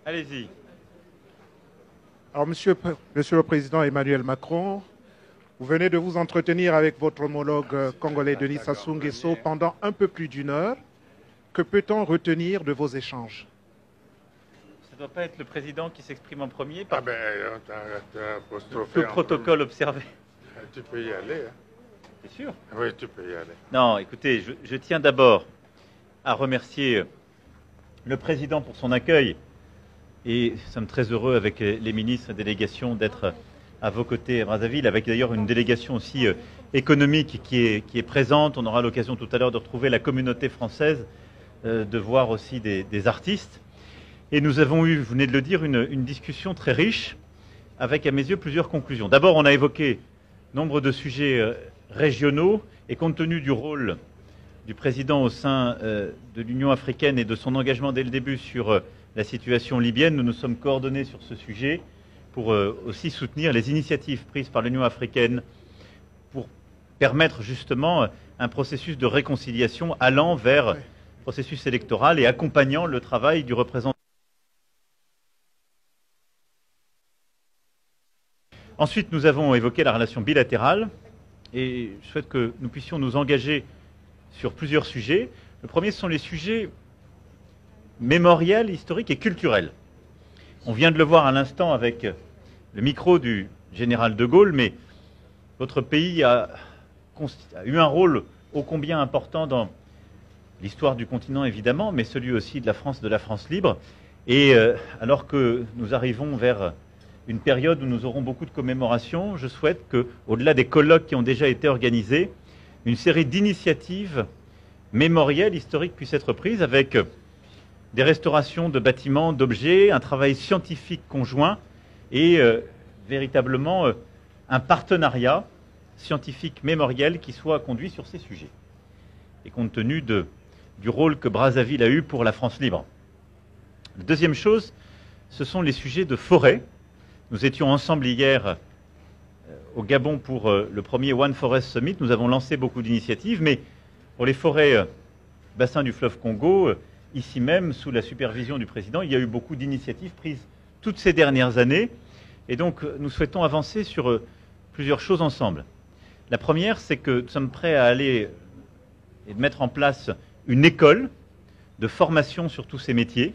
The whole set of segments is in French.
Allez-y. Alors, Monsieur le Président Emmanuel Macron, vous venez de vous entretenir avec votre homologue congolais Denis Sassou Nguesso pendant un peu plus d'une heure. Que peut-on retenir de vos échanges? Ça ne doit pas être le président qui s'exprime en premier, Ah par ben, t'as apostrophé tout protocole observé. Tu peux y aller. Hein. C'est sûr. Oui, tu peux y aller. Non, écoutez, je tiens d'abord à remercier le président pour son accueil. Et nous sommes très heureux avec les ministres et délégations d'être à vos côtés à Brazzaville, avec d'ailleurs une délégation aussi économique qui est présente. On aura l'occasion tout à l'heure de retrouver la communauté française, de voir aussi des artistes. Et nous avons eu, vous venez de le dire, une discussion très riche, avec à mes yeux plusieurs conclusions. D'abord, on a évoqué nombre de sujets régionaux, et compte tenu du rôle du président au sein de l'Union africaine et de son engagement dès le début sur la situation libyenne, nous nous sommes coordonnés sur ce sujet pour aussi soutenir les initiatives prises par l'Union africaine pour permettre justement un processus de réconciliation allant vers le processus électoral et accompagnant le travail du représentant. Ensuite, nous avons évoqué la relation bilatérale et je souhaite que nous puissions nous engager sur plusieurs sujets. Le premier, ce sont les sujets mémoriels, historiques et culturels. On vient de le voir à l'instant avec le micro du général de Gaulle, mais votre pays a eu un rôle ô combien important dans l'histoire du continent, évidemment, mais celui aussi de la France libre. Et alors que nous arrivons vers une période où nous aurons beaucoup de commémorations, je souhaite que, au-delà des colloques qui ont déjà été organisés, une série d'initiatives mémorielles, historiques puissent être prises avec des restaurations de bâtiments, d'objets, un travail scientifique conjoint et véritablement un partenariat scientifique mémoriel qui soit conduit sur ces sujets. Et compte tenu du rôle que Brazzaville a eu pour la France libre. La deuxième chose, ce sont les sujets de forêt. Nous étions ensemble hier au Gabon pour le premier One Forest Summit. Nous avons lancé beaucoup d'initiatives, mais pour les forêts bassin du fleuve Congo, ici même, sous la supervision du président, il y a eu beaucoup d'initiatives prises toutes ces dernières années. Et donc, nous souhaitons avancer sur plusieurs choses ensemble. La première, c'est que nous sommes prêts à aller et de mettre en place une école de formation sur tous ces métiers,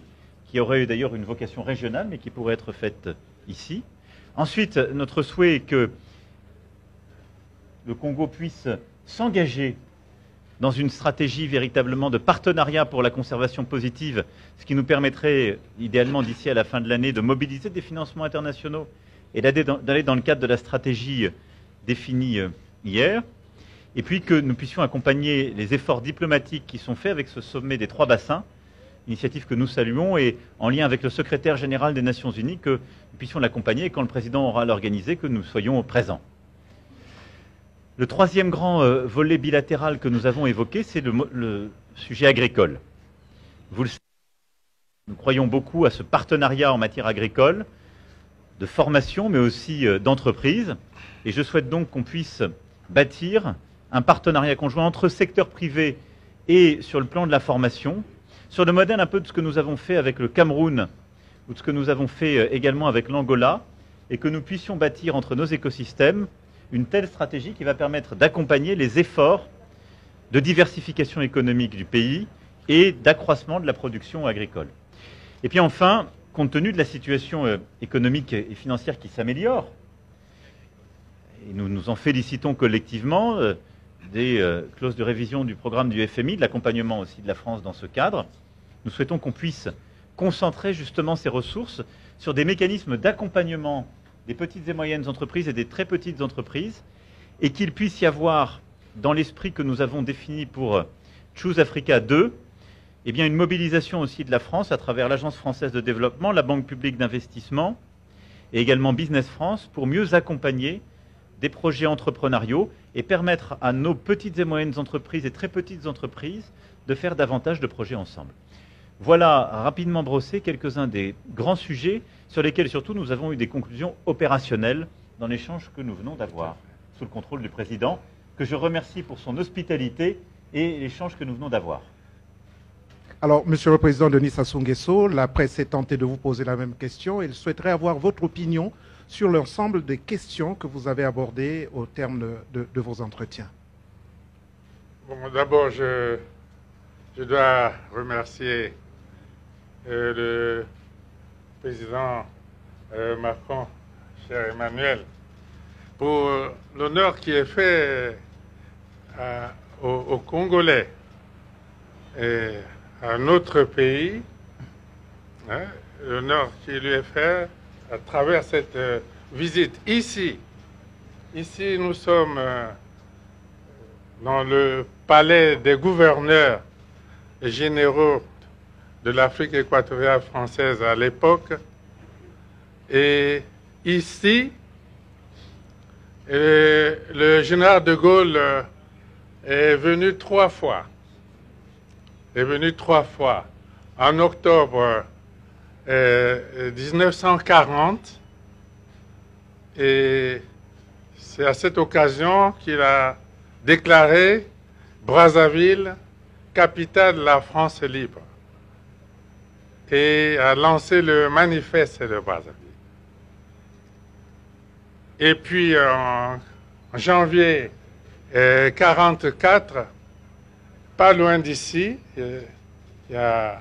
qui aurait d'ailleurs une vocation régionale, mais qui pourrait être faite ici. Ensuite, notre souhait est que le Congo puisse s'engager dans une stratégie véritablement de partenariat pour la conservation positive, ce qui nous permettrait, idéalement d'ici à la fin de l'année, de mobiliser des financements internationaux et d'aller dans le cadre de la stratégie définie hier. Et puis que nous puissions accompagner les efforts diplomatiques qui sont faits avec ce sommet des 3 bassins, initiative que nous saluons, et en lien avec le secrétaire général des Nations Unies, que nous puissions l'accompagner et quand le président aura l'organisé, que nous soyons présents. Le troisième grand volet bilatéral que nous avons évoqué, c'est le sujet agricole. Vous le savez, nous croyons beaucoup à ce partenariat en matière agricole, de formation, mais aussi d'entreprise. Et je souhaite donc qu'on puisse bâtir un partenariat conjoint entre secteur privé et sur le plan de la formation, sur le modèle un peu de ce que nous avons fait avec le Cameroun ou de ce que nous avons fait également avec l'Angola, et que nous puissions bâtir entre nos écosystèmes une telle stratégie qui va permettre d'accompagner les efforts de diversification économique du pays et d'accroissement de la production agricole. Et puis enfin, compte tenu de la situation économique et financière qui s'améliore, et nous nous en félicitons collectivement, des clauses de révision du programme du FMI, de l'accompagnement aussi de la France dans ce cadre, nous souhaitons qu'on puisse concentrer justement ces ressources sur des mécanismes d'accompagnement des petites et moyennes entreprises et des très petites entreprises, et qu'il puisse y avoir, dans l'esprit que nous avons défini pour Choose Africa 2, eh bien une mobilisation aussi de la France à travers l'Agence française de développement, la Banque publique d'investissement et également Business France pour mieux accompagner des projets entrepreneuriaux et permettre à nos petites et moyennes entreprises et très petites entreprises de faire davantage de projets ensemble. Voilà rapidement brossé quelques-uns des grands sujets sur lesquels surtout nous avons eu des conclusions opérationnelles dans l'échange que nous venons d'avoir sous le contrôle du président, que je remercie pour son hospitalité et l'échange que nous venons d'avoir. Alors, Monsieur le Président Denis Sassou Nguesso, la presse s'est tentée de vous poser la même question. Elle souhaiterait avoir votre opinion sur l'ensemble des questions que vous avez abordées au terme de vos entretiens. Bon, d'abord, je dois remercier le président Macron, cher Emmanuel, pour l'honneur qui est fait aux Congolais et à notre pays, hein, l'honneur qui lui est fait à travers cette visite ici. Ici, nous sommes dans le palais des gouverneurs généraux de l'Afrique équatoriale française à l'époque. Et ici, le général de Gaulle est venu 3 fois. Est venu 3 fois. En octobre 1940. Et c'est à cette occasion qu'il a déclaré Brazzaville, capitale de la France libre, et a lancé le manifeste de Brazzaville. Et puis en janvier 1944, pas loin d'ici, il y a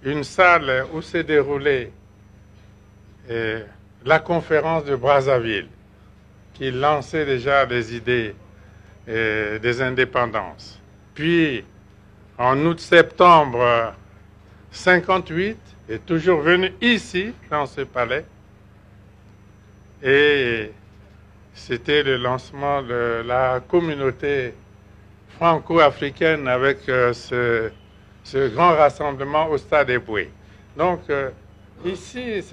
une salle où s'est déroulée la conférence de Brazzaville, qui lançait déjà des idées des indépendances. Puis, en août-septembre 1958, est toujours venu ici, dans ce palais, et c'était le lancement de la communauté franco-africaine avec ce grand rassemblement au Stade Eboué. Donc, ici,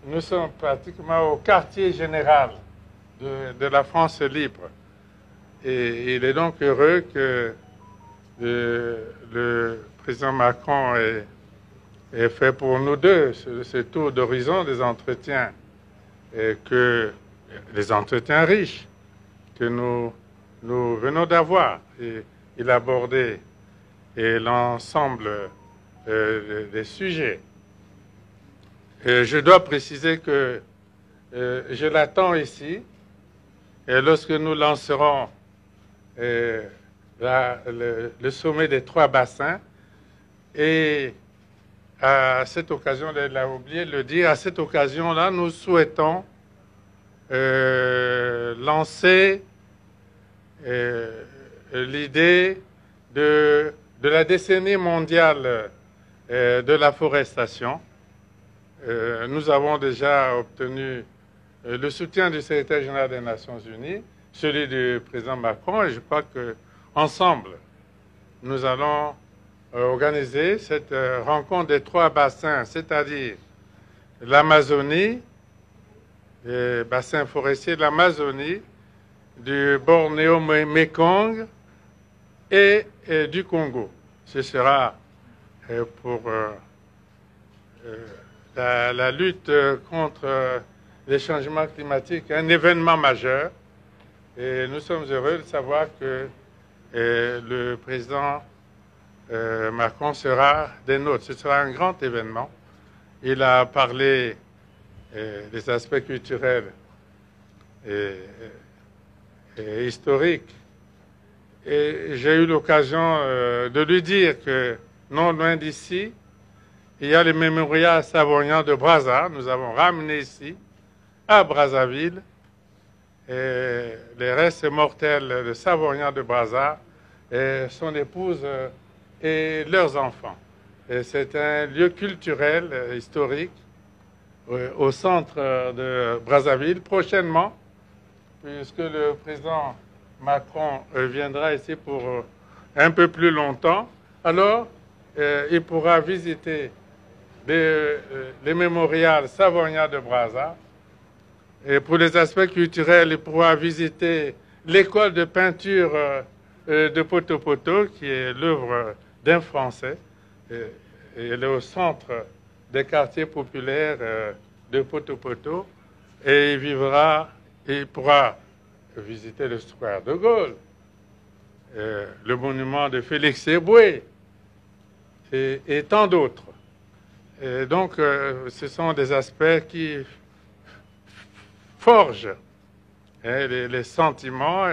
nous sommes pratiquement au quartier général de la France libre. Et il est donc heureux que le président Macron ait fait pour nous deux ce tour d'horizon des entretiens, et des entretiens riches que nous venons d'avoir. Et il a abordé l'ensemble des sujets. Et je dois préciser que je l'attends ici, et lorsque nous lancerons le sommet des 3 bassins, et à cette occasion, il a oublié de le dire, à cette occasion-là, nous souhaitons lancer l'idée de la décennie mondiale de la forestation. Nous avons déjà obtenu le soutien du secrétaire général des Nations Unies, celui du président Macron, et je crois qu'ensemble, nous allons organiser cette rencontre des 3 bassins, c'est-à-dire l'Amazonie, les bassins forestiers de l'Amazonie, du Bornéo-Mékong et du Congo. Ce sera pour la lutte contre les changements climatiques un événement majeur. Et nous sommes heureux de savoir que le président Macron sera des nôtres. Ce sera un grand événement. Il a parlé des aspects culturels et historiques. Et j'ai eu l'occasion de lui dire que, non loin d'ici, il y a le mémorial savoyard de Brazza. Nous avons ramené ici, à Brazzaville, les restes mortels de Savoyard de Brazza, et son épouse et leurs enfants. C'est un lieu culturel, historique, au centre de Brazzaville. Prochainement, puisque le président Macron viendra ici pour un peu plus longtemps, alors il pourra visiter les mémorials Savoyard de Brazza. Et pour les aspects culturels, il pourra visiter l'école de peinture de Poto-Poto, qui est l'œuvre d'un Français. Et elle est au centre des quartiers populaires de Poto-Poto. Et il pourra visiter le square de Gaulle, le monument de Félix Eboué, et tant d'autres. Et donc, ce sont des aspects qui forgent les sentiments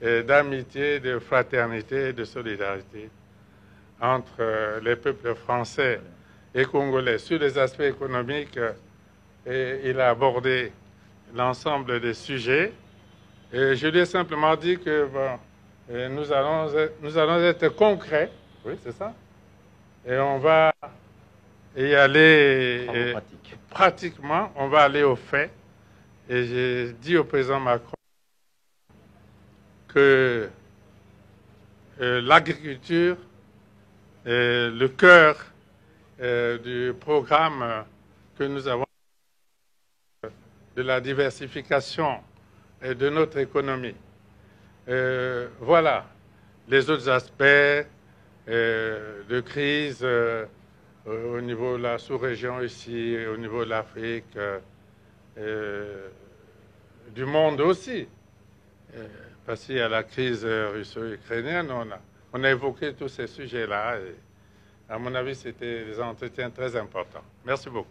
d'amitié, de fraternité, de solidarité entre les peuples français et congolais. Sur les aspects économiques, il a abordé l'ensemble des sujets. Et je lui ai simplement dit que nous allons être concrets, oui, c'est ça, et on va y aller pratiquement, on va aller au fait. Et j'ai dit au président Macron que l'agriculture est le cœur du programme que nous avons de la diversification de notre économie. Voilà les autres aspects de crise au niveau de la sous-région ici, au niveau de l'Afrique, du monde aussi. Parce qu'il y a la crise russo-ukrainienne, on a évoqué tous ces sujets-là. À mon avis, c'était des entretiens très importants. Merci beaucoup.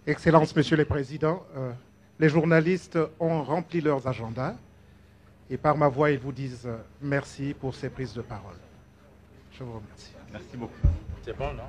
Excellences, Monsieur le Président, les journalistes ont rempli leurs agendas et par ma voix, ils vous disent merci pour ces prises de parole. Je vous remercie. Merci beaucoup. C'est bon, non?